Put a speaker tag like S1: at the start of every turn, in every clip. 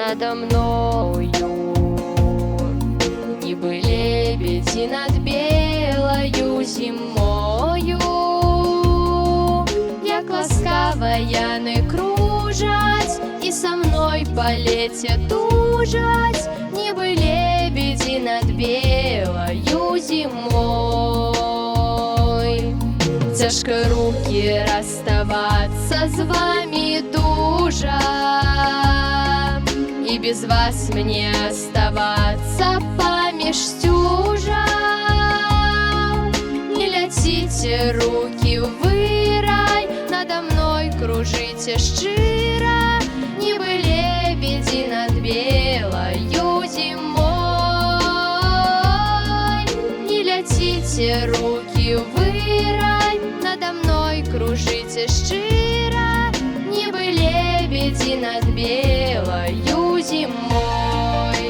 S1: надо мною, ніби лебеді над білою зимою, як ласкаво яны кружать і со мной полетят тужать, ніби лебеді над білою зимой. Тяжко руки расставаться с вами дужа, и без вас мне оставаться помеж стюжа. Не летите руки в рай, надо мной кружите щиро, ніби лебеді над білою зимой. Не летите руки в рай, надо мной кружите щиро, ніби лебеді над білою зимой.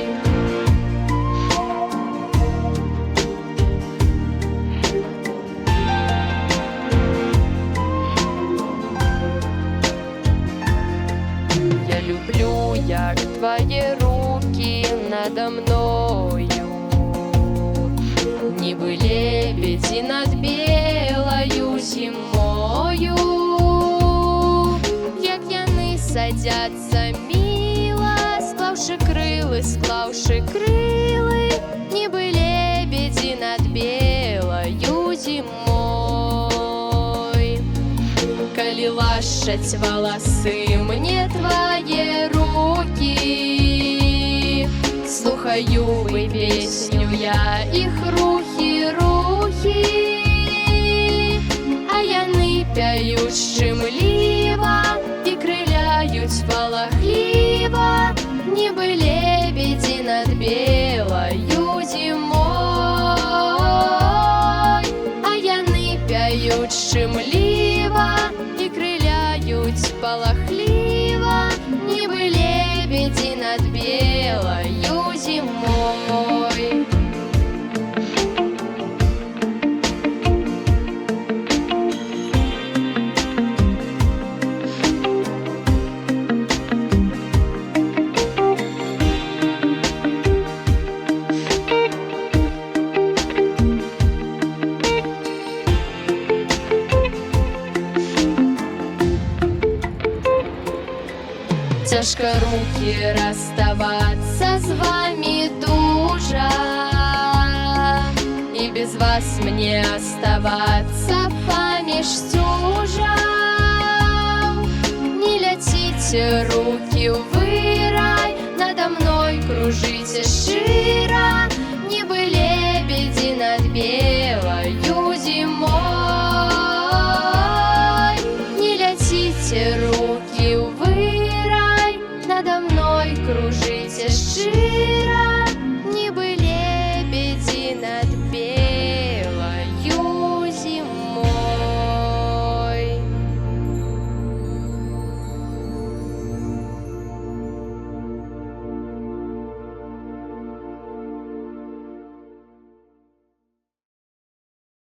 S1: Я люблю, як твої руки надо мною, ніби лебеді над білою зимою, як яни садяться мило, склавши крили, ніби лебеді над білою зимой. Коли лашать волосы мне твои руки, слухаю и песню я их рухи, а яны пяють щемливо і криляють полохливо, ніби лебеді над білою зимой, а яны пяють щемливо і криляють полохливо, ніби лебеді над білою зимой. Тяжко руки расставаться с вами дужа, и без вас мне оставаться помеж стюжа. Не летите руки в рай,